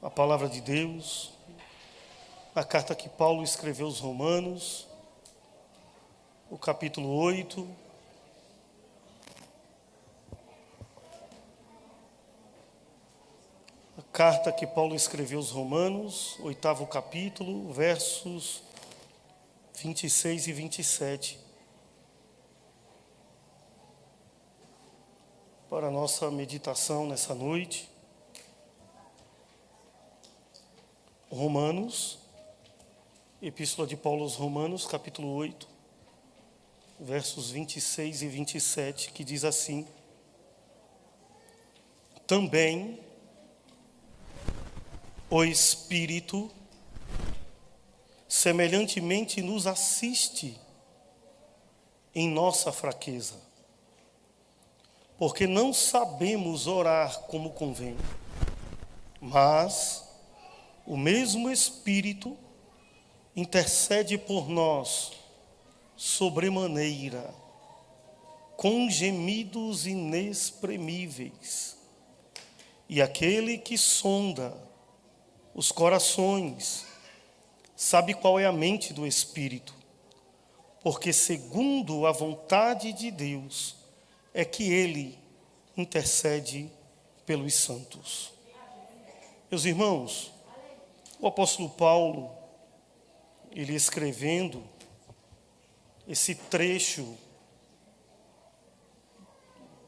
a palavra de Deus, a carta que Paulo escreveu aos Romanos, o capítulo 8. A carta que Paulo escreveu aos Romanos, 8º capítulo, versos 26 e 27. Para a nossa meditação nessa noite. Romanos, Epístola de Paulo aos Romanos, capítulo 8, versos 26 e 27, que diz assim: Também o Espírito semelhantemente nos assiste em nossa fraqueza, porque não sabemos orar como convém, mas o mesmo Espírito intercede por nós sobremaneira, com gemidos inexprimíveis. E aquele que sonda os corações sabe qual é a mente do Espírito, porque segundo a vontade de Deus é que ele intercede pelos santos. Meus irmãos, o apóstolo Paulo, ele escrevendo esse trecho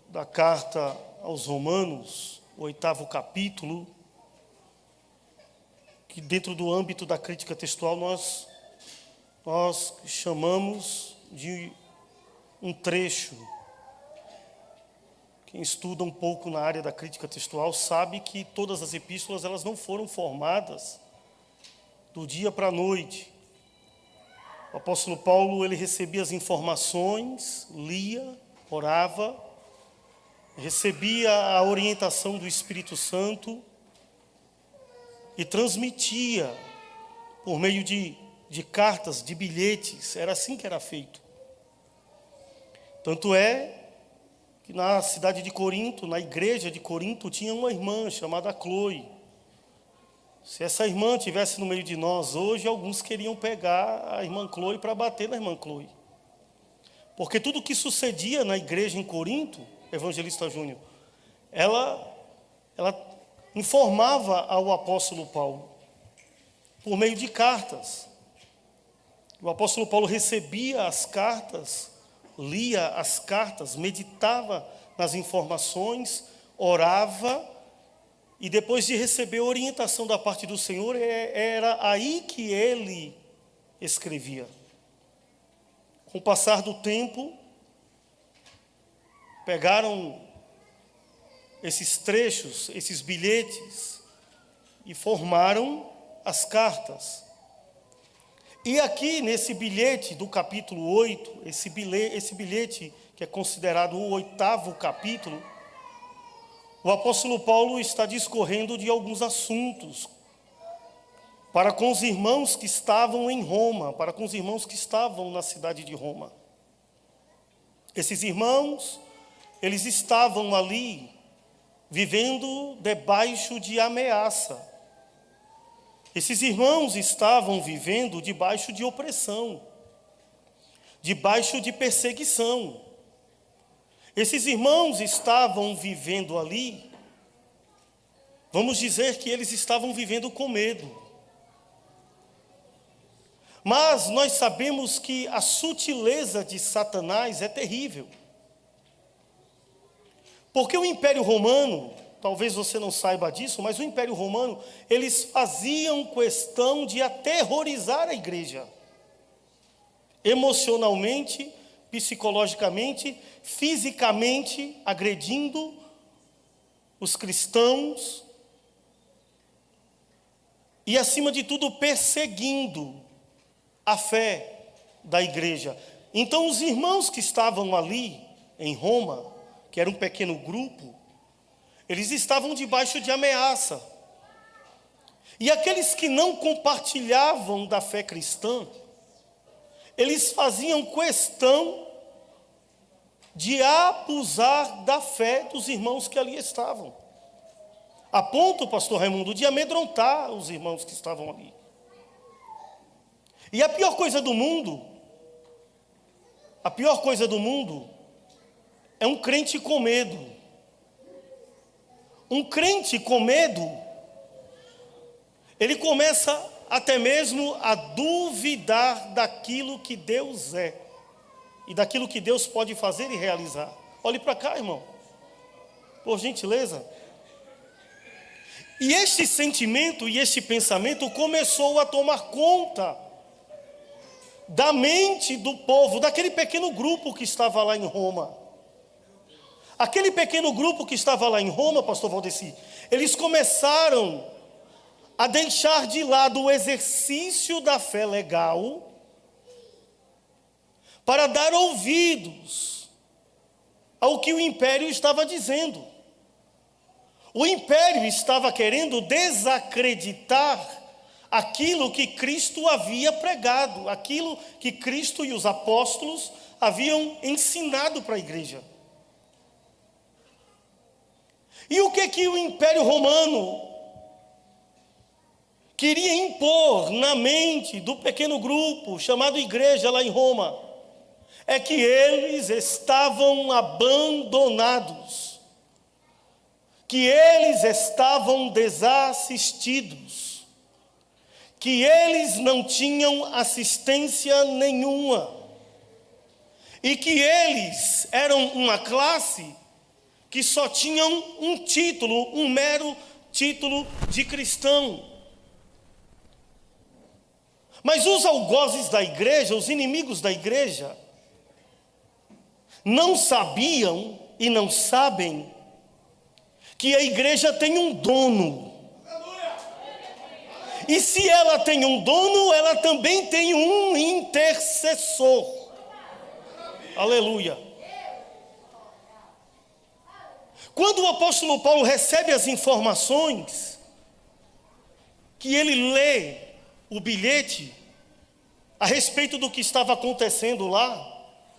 da carta aos Romanos, o 8º capítulo, que dentro do âmbito da crítica textual nós chamamos de um trecho. Quem estuda um pouco na área da crítica textual sabe que todas as epístolas elas não foram formadas do dia para a noite. O apóstolo Paulo, ele recebia as informações, lia, orava, recebia a orientação do Espírito Santo e transmitia por meio de cartas, de bilhetes. Era assim que era feito. Tanto é que na cidade de Corinto, na igreja de Corinto, tinha uma irmã chamada Chloe. Se essa irmã estivesse no meio de nós hoje, alguns queriam pegar a irmã Chloe para bater na irmã Chloe. Porque tudo o que sucedia na igreja em Corinto, Evangelista Júnior, ela informava ao apóstolo Paulo, por meio de cartas. O apóstolo Paulo recebia as cartas, lia as cartas, meditava nas informações, orava, e depois de receber orientação da parte do Senhor, era aí que ele escrevia. Com o passar do tempo, pegaram esses trechos, esses bilhetes, e formaram as cartas. E aqui nesse bilhete do capítulo 8, esse bilhete que é considerado o 8º capítulo, o apóstolo Paulo está discorrendo de alguns assuntos para com os irmãos que estavam em Roma, para com os irmãos que estavam na cidade de Roma. Esses irmãos, eles estavam ali vivendo debaixo de ameaça. Esses irmãos estavam vivendo debaixo de opressão, debaixo de perseguição. Esses irmãos estavam vivendo ali, vamos dizer que eles estavam vivendo com medo. Mas nós sabemos que a sutileza de Satanás é terrível. Porque o Império Romano, talvez você não saiba disso, mas o Império Romano, eles faziam questão de aterrorizar a igreja. Emocionalmente, psicologicamente, fisicamente, agredindo os cristãos e, acima de tudo, perseguindo a fé da igreja. Então, os irmãos que estavam ali em Roma, que era um pequeno grupo, eles estavam debaixo de ameaça. E aqueles que não compartilhavam da fé cristã, eles faziam questão de abusar da fé dos irmãos que ali estavam. a ponto, pastor Raimundo, de amedrontar os irmãos que estavam ali. E a pior coisa do mundo é um crente com medo. Um crente com medo, ele começa até mesmo a duvidar daquilo que Deus é e daquilo que Deus pode fazer e realizar. Olhe para cá, irmão, por gentileza. E este sentimento e este pensamento começou a tomar conta da mente do povo, daquele pequeno grupo que estava lá em Roma. Aquele pequeno grupo que estava lá em Roma, pastor Valdeci, eles começaram a deixar de lado o exercício da fé legal para dar ouvidos ao que o império estava dizendo. O império estava querendo desacreditar aquilo que Cristo havia pregado, aquilo que Cristo e os apóstolos haviam ensinado para a igreja. E o que o Império Romano queria impor na mente do pequeno grupo chamado igreja lá em Roma? É que eles estavam abandonados, que eles estavam desassistidos, que eles não tinham assistência nenhuma, e que eles eram uma classe que só tinham um título, um mero título de cristão. Mas os algozes da igreja, os inimigos da igreja, não sabiam e não sabem que a igreja tem um dono. E se ela tem um dono, ela também tem um intercessor. Aleluia. Quando o apóstolo Paulo recebe as informações, que ele lê o bilhete a respeito do que estava acontecendo lá,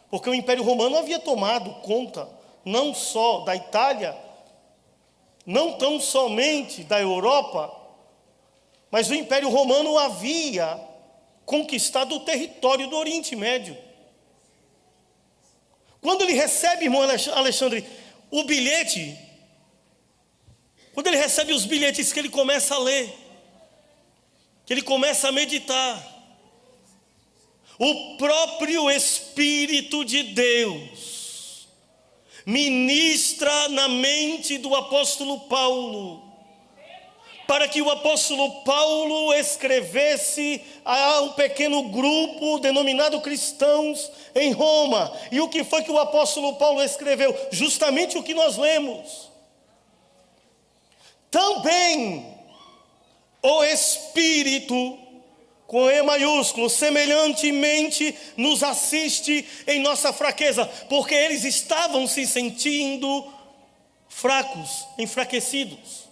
porque o Império Romano havia tomado conta não só da Itália, não tão somente da Europa, mas o Império Romano havia conquistado o território do Oriente Médio. Quando ele recebe, irmão Alexandre, o bilhete, quando ele recebe os bilhetes que ele começa a ler, que ele começa a meditar, o próprio Espírito de Deus ministra na mente do apóstolo Paulo, para que o apóstolo Paulo escrevesse a um pequeno grupo denominado cristãos em Roma. E o que foi que o apóstolo Paulo escreveu? Justamente o que nós lemos. Também o Espírito, com E maiúsculo, semelhantemente nos assiste em nossa fraqueza, porque eles estavam se sentindo fracos, enfraquecidos.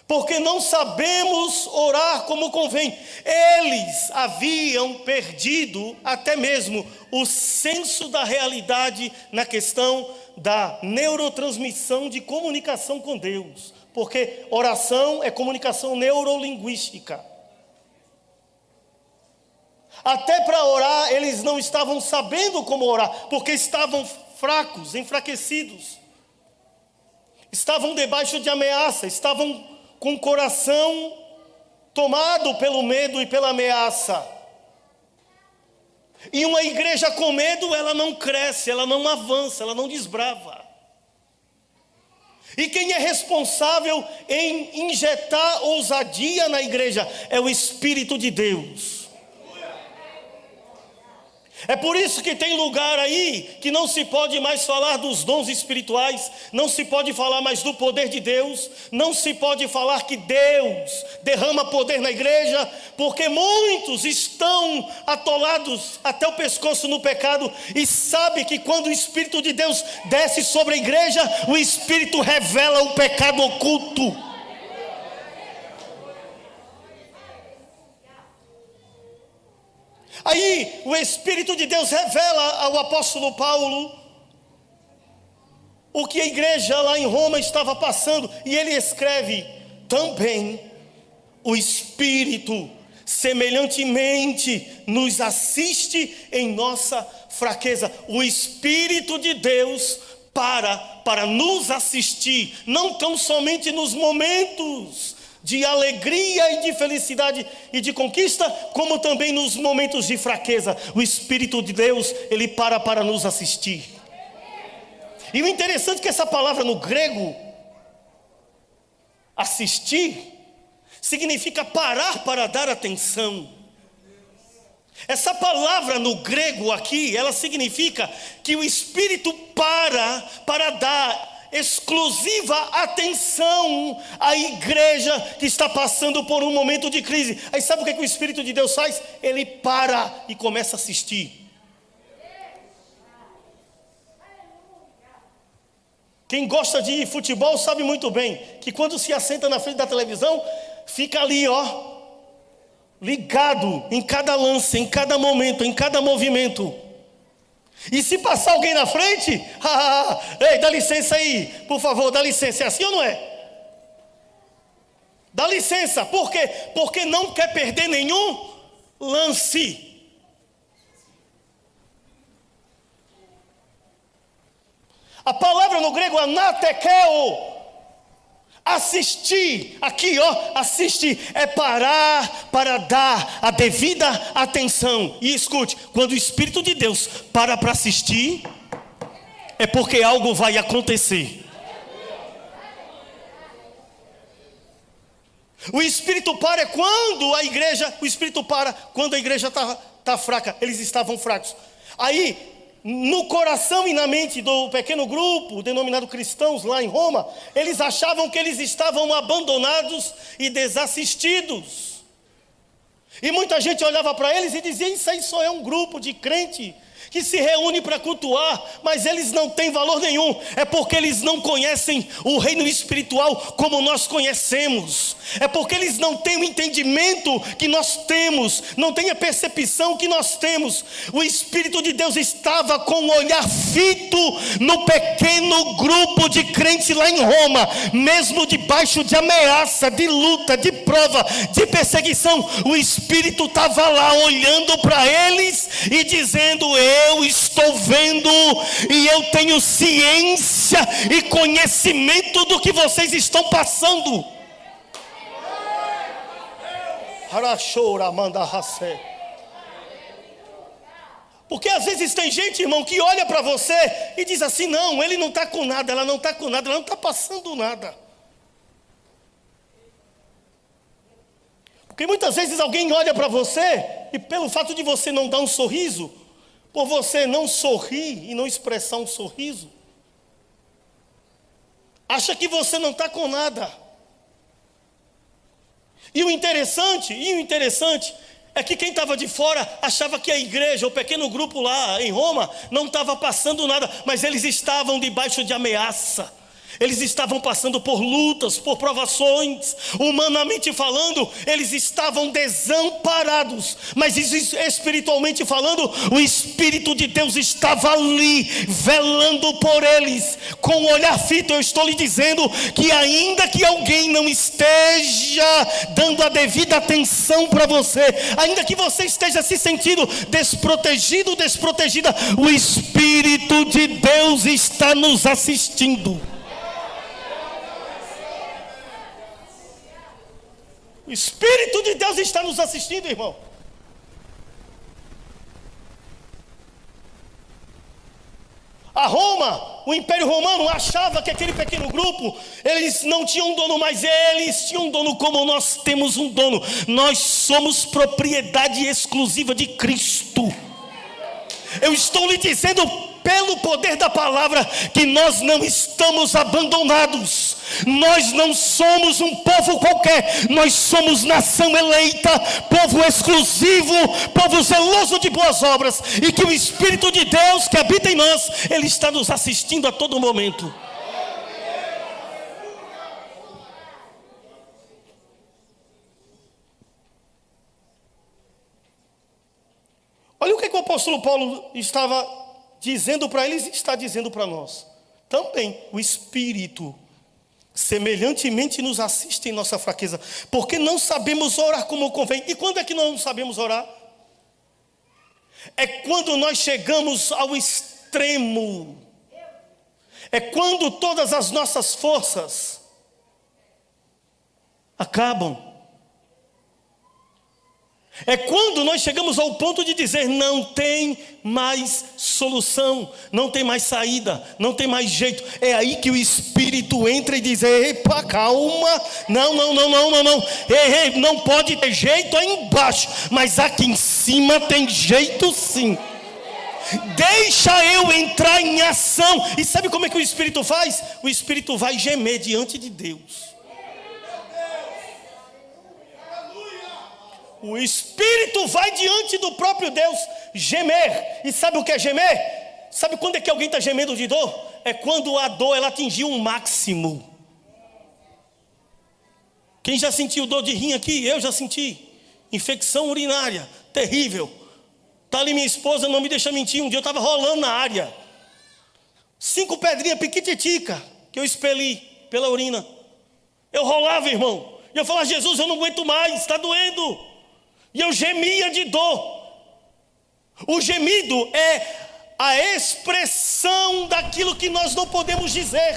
Porque não sabemos orar como convém. Eles haviam perdido até mesmo o senso da realidade na questão da neurotransmissão de comunicação com Deus. Porque oração é comunicação neurolinguística. Até para orar, eles não estavam sabendo como orar, porque estavam fracos, enfraquecidos. Estavam debaixo de ameaça, estavam com o coração tomado pelo medo e pela ameaça. E uma igreja com medo, ela não cresce, ela não avança, ela não desbrava. E quem é responsável em injetar ousadia na igreja é o Espírito de Deus. É por isso que tem lugar aí que não se pode mais falar dos dons espirituais, não se pode falar mais do poder de Deus, não se pode falar que Deus derrama poder na igreja, porque muitos estão atolados até o pescoço no pecado e sabe que quando o Espírito de Deus desce sobre a igreja, o Espírito revela o pecado oculto. Aí o Espírito de Deus revela ao apóstolo Paulo o que a igreja lá em Roma estava passando. E ele escreve: também o Espírito semelhantemente nos assiste em nossa fraqueza. O Espírito de Deus para nos assistir, não tão somente nos momentos de alegria e de felicidade e de conquista, como também nos momentos de fraqueza. O Espírito de Deus, ele para nos assistir. E o interessante é que essa palavra no grego, assistir, significa parar para dar atenção. Essa palavra no grego aqui, ela significa que o Espírito para dar exclusiva atenção à igreja que está passando por um momento de crise. Aí sabe o que o Espírito de Deus faz? Ele para e começa a assistir. Quem gosta de futebol sabe muito bem que quando se assenta na frente da televisão, fica ali, ligado em cada lance, em cada momento, em cada movimento. E se passar alguém na frente, ei, dá licença aí, por favor, dá licença. É assim ou não é? Dá licença, por quê? Porque não quer perder nenhum lance. A palavra no grego anatekeo, assistir, aqui assistir, é parar para dar a devida atenção. E escute, quando o Espírito de Deus para assistir, é porque algo vai acontecer. O Espírito para quando a igreja, o Espírito para quando a igreja está fraca. Eles estavam fracos. Aí, no coração e na mente do pequeno grupo, denominado cristãos lá em Roma, eles achavam que eles estavam abandonados e desassistidos. E muita gente olhava para eles e dizia: isso aí só é um grupo de crente que se reúne para cultuar, mas eles não têm valor nenhum. É porque eles não conhecem o reino espiritual como nós conhecemos. É porque eles não têm o entendimento que nós temos, não têm a percepção que nós temos. O Espírito de Deus estava com um olhar fito no pequeno grupo de crentes lá em Roma, mesmo debaixo de ameaça, de luta, de prova, de perseguição. O Espírito estava lá olhando para eles e dizendo: eu estou vendo e eu tenho ciência e conhecimento do que vocês estão passando. Porque às vezes tem gente, irmão, que olha para você e diz assim: não, ele não está com nada, ela não está com nada, ela não está passando nada. Porque muitas vezes alguém olha para você e pelo fato de você não dar um sorriso, por você não sorrir e não expressar um sorriso, acha que você não está com nada. E o interessante é que quem estava de fora achava que a igreja, o pequeno grupo lá em Roma, não estava passando nada, mas eles estavam debaixo de ameaça. Eles estavam passando por lutas, por provações. Humanamente falando, eles estavam desamparados. Mas espiritualmente falando, o Espírito de Deus estava ali, velando por eles. Com o olhar fito, eu estou lhe dizendo que ainda que alguém não esteja dando a devida atenção para você, ainda que você esteja se sentindo desprotegido, desprotegida, o Espírito de Deus está nos assistindo. O Espírito de Deus está nos assistindo, irmão. A Roma, o Império Romano, achava que aquele pequeno grupo, eles não tinham um dono, mas eles tinham um dono como nós temos um dono. Nós somos propriedade exclusiva de Cristo. Eu estou lhe dizendo pelo poder da palavra que nós não estamos abandonados. Nós não somos um povo qualquer, nós somos nação eleita, povo exclusivo, povo zeloso de boas obras, e que o Espírito de Deus que habita em nós, Ele está nos assistindo a todo momento. Olha o que o apóstolo Paulo estava dizendo para eles e está dizendo para nós. também o Espírito semelhantemente nos assiste em nossa fraqueza, porque não sabemos orar como convém. E quando é que nós não sabemos orar? É quando nós chegamos ao extremo. É quando todas as nossas forças acabam. É quando nós chegamos ao ponto de dizer: não tem mais solução, não tem mais saída, não tem mais jeito. É aí que o Espírito entra e diz: epa, calma, não, ei, não pode ter jeito aí embaixo, mas aqui em cima tem jeito sim. Deixa eu entrar em ação. E sabe como é que o Espírito faz? O Espírito vai gemer diante de Deus. O Espírito vai diante do próprio Deus gemer. E sabe o que é gemer? Sabe quando é que alguém está gemendo de dor? É quando a dor ela atingiu um máximo. Quem já sentiu dor de rim aqui? Eu já senti. Infecção urinária, terrível. Está ali minha esposa, não me deixa mentir. Um dia eu estava rolando na área. 5 pedrinhas piquititica que eu expeli pela urina. Eu rolava, irmão. E eu falava: Jesus, eu não aguento mais, está doendo. E eu gemia de dor. O gemido é a expressão daquilo que nós não podemos dizer.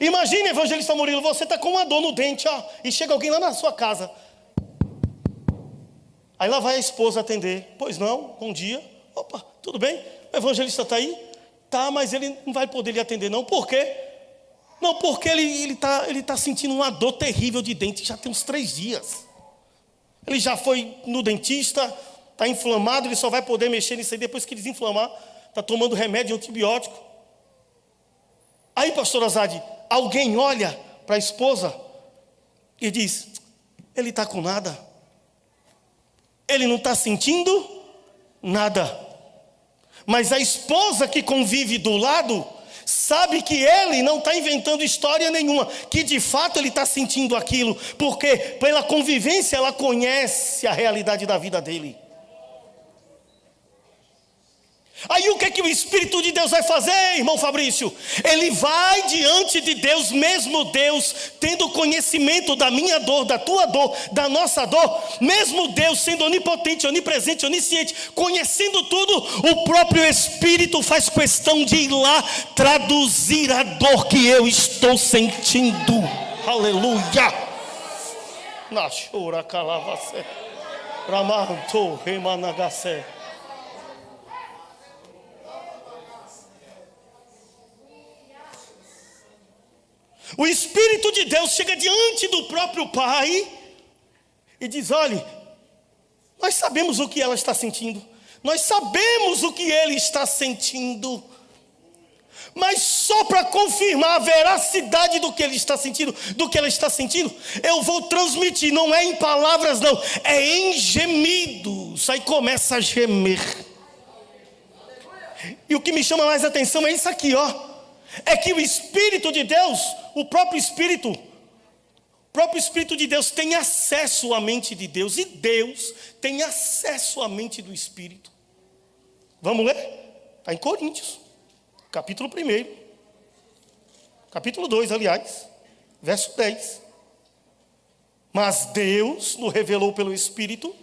Imagine, evangelista Murilo, você está com uma dor no dente, ó, e chega alguém lá na sua casa. Aí lá vai a esposa atender. Pois não, bom dia. Opa, tudo bem? O evangelista está aí? Tá, mas ele não vai poder lhe atender não. Por quê? Não, porque ele tá sentindo uma dor terrível de dente, já tem uns 3 dias. Ele já foi no dentista, está inflamado, ele só vai poder mexer nisso aí depois que desinflamar. Está tomando remédio antibiótico. Aí, pastor Azad, alguém olha para a esposa e diz: ele está com nada. Ele não está sentindo nada. Mas a esposa que convive do lado sabe que ele não está inventando história nenhuma, que de fato ele está sentindo aquilo, porque pela convivência ela conhece a realidade da vida dele. Aí o que é que o Espírito de Deus vai fazer, irmão Fabrício? Ele vai diante de Deus, mesmo Deus tendo conhecimento da minha dor, da tua dor, da nossa dor, mesmo Deus sendo onipotente, onipresente, onisciente, conhecendo tudo, o próprio Espírito faz questão de ir lá traduzir a dor que eu estou sentindo. Aleluia! Nashura calavase, ramanto remanagase. O Espírito de Deus chega diante do próprio Pai e diz: olhe, nós sabemos o que ela está sentindo, nós sabemos o que ele está sentindo, mas só para confirmar a veracidade do que ele está sentindo, do que ela está sentindo, eu vou transmitir, não é em palavras não, é em gemidos. Aí começa a gemer. E o que me chama mais a atenção é isso aqui, ó. É que o Espírito de Deus, o próprio Espírito de Deus tem acesso à mente de Deus, e Deus tem acesso à mente do Espírito. Vamos ler? Está em Coríntios, capítulo 1, capítulo 2, aliás, verso 10. Mas Deus nos revelou pelo Espírito,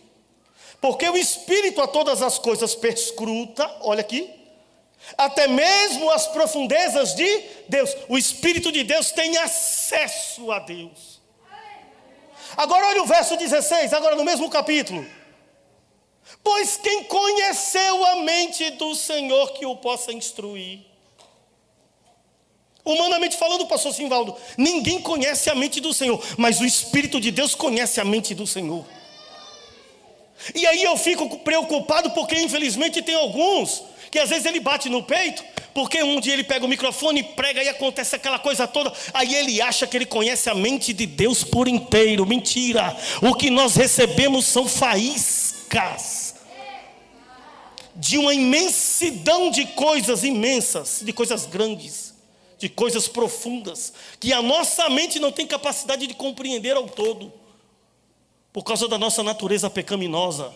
porque o Espírito a todas as coisas perscruta, olha aqui, até mesmo as profundezas de Deus. O Espírito de Deus tem acesso a Deus. Agora olha o verso 16, agora no mesmo capítulo. Pois quem conheceu a mente do Senhor que o possa instruir? Humanamente falando, pastor Simvaldo, ninguém conhece a mente do Senhor, mas o Espírito de Deus conhece a mente do Senhor. E aí eu fico preocupado, porque infelizmente tem alguns que às vezes ele bate no peito, porque um dia ele pega o microfone e prega e acontece aquela coisa toda, aí ele acha que ele conhece a mente de Deus por inteiro. Mentira! O que nós recebemos são faíscas de uma imensidão de coisas imensas, de coisas grandes, de coisas profundas, que a nossa mente não tem capacidade de compreender ao todo, por causa da nossa natureza pecaminosa.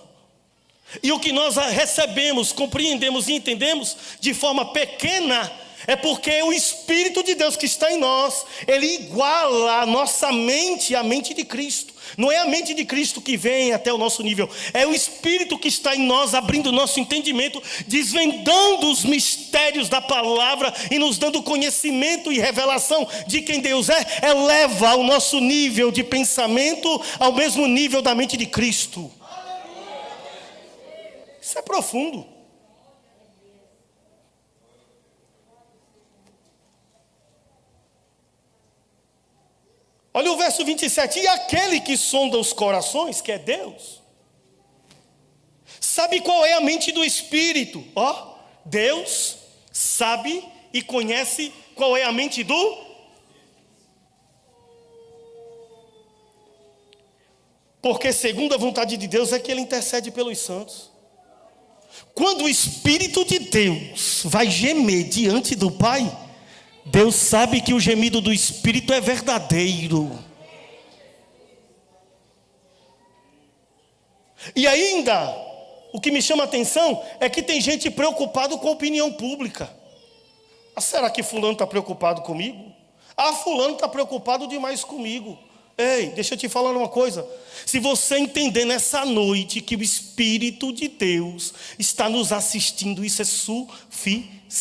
E o que nós recebemos, compreendemos e entendemos de forma pequena, é porque o Espírito de Deus que está em nós, ele iguala a nossa mente à mente de Cristo. Não é a mente de Cristo que vem até o nosso nível, é o Espírito que está em nós, abrindo o nosso entendimento, desvendando os mistérios da palavra e nos dando conhecimento e revelação de quem Deus é, eleva o nosso nível de pensamento ao mesmo nível da mente de Cristo. Isso é profundo. Olha o verso 27. E aquele que sonda os corações, que é Deus, sabe qual é a mente do Espírito. Deus sabe e conhece qual é a mente do... Porque segundo a vontade de Deus é que ele intercede pelos santos. Quando o Espírito de Deus vai gemer diante do Pai, Deus sabe que o gemido do Espírito é verdadeiro. E ainda, o que me chama a atenção é que tem gente preocupado com a opinião pública. Será que fulano está preocupado comigo? Fulano está preocupado demais comigo. Ei, deixa eu te falar uma coisa. Se você entender nessa noite que o Espírito de Deus está nos assistindo, isso é suficiente.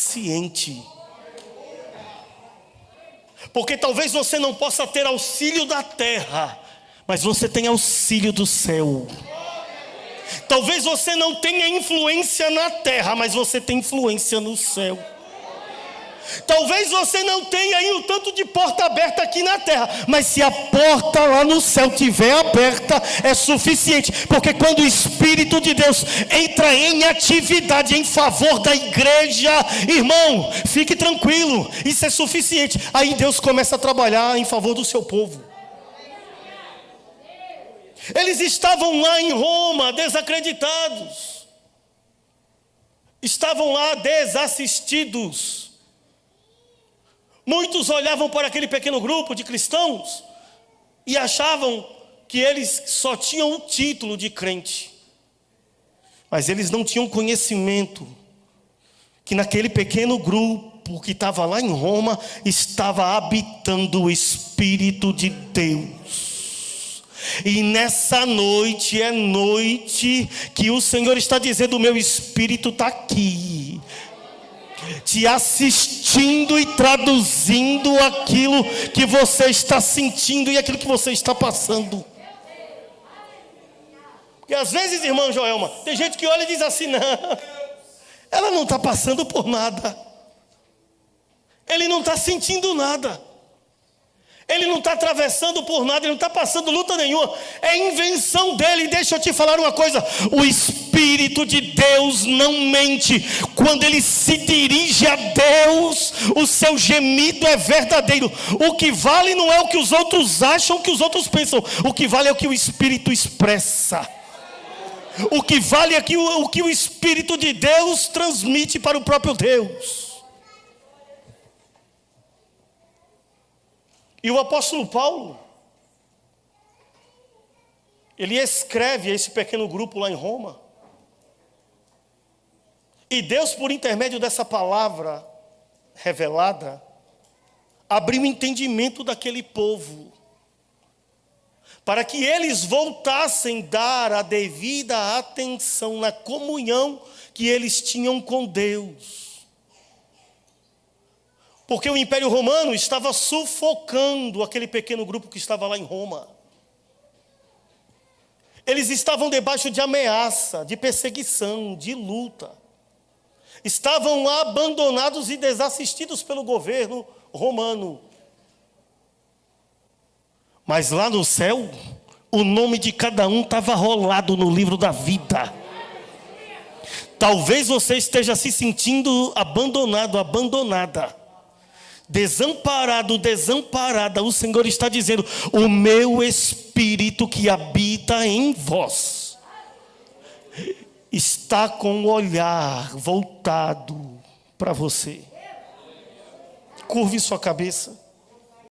Porque talvez você não possa ter auxílio da terra, mas você tem auxílio do céu. Talvez você não tenha influência na terra, mas você tem influência no céu. Talvez você não tenha aí o tanto de porta aberta aqui na terra, mas se a porta lá no céu estiver aberta, é suficiente. Porque quando o Espírito de Deus entra em atividade em favor da igreja, irmão, fique tranquilo, isso é suficiente. Aí Deus começa a trabalhar em favor do seu povo. Eles estavam lá em Roma, desacreditados. Estavam lá desassistidos. Muitos olhavam para aquele pequeno grupo de cristãos e achavam que eles só tinham o título de crente. Mas eles não tinham conhecimento que naquele pequeno grupo que estava lá em Roma, estava habitando o Espírito de Deus. E nessa noite é noite que o Senhor está dizendo: o meu Espírito está aqui, te assistindo e traduzindo aquilo que você está sentindo e aquilo que você está passando. Porque às vezes, irmã Joelma, tem gente que olha e diz assim: não, ela não está passando por nada, ele não está sentindo nada, ele não está atravessando por nada, ele não está passando luta nenhuma, é invenção dele. Deixa eu te falar uma coisa: o Espírito de Deus não mente. Quando ele se dirige a Deus, o seu gemido é verdadeiro. O que vale não é o que os outros acham, o que os outros pensam, o que vale é o que o Espírito expressa. O que vale é o que o Espírito de Deus transmite para o próprio Deus. E o apóstolo Paulo, ele escreve a esse pequeno grupo lá em Roma. E Deus, por intermédio dessa palavra revelada, abriu o entendimento daquele povo, para que eles voltassem a dar a devida atenção na comunhão que eles tinham com Deus. Porque o Império Romano estava sufocando aquele pequeno grupo que estava lá em Roma. Eles estavam debaixo de ameaça, de perseguição, de luta. Estavam abandonados e desassistidos pelo governo romano. Mas lá no céu, o nome de cada um estava rolado no livro da vida. Talvez você esteja se sentindo abandonado, abandonada, desamparado, desamparada. O Senhor está dizendo: o meu Espírito que habita em vós está com o olhar voltado para você. Curve sua cabeça.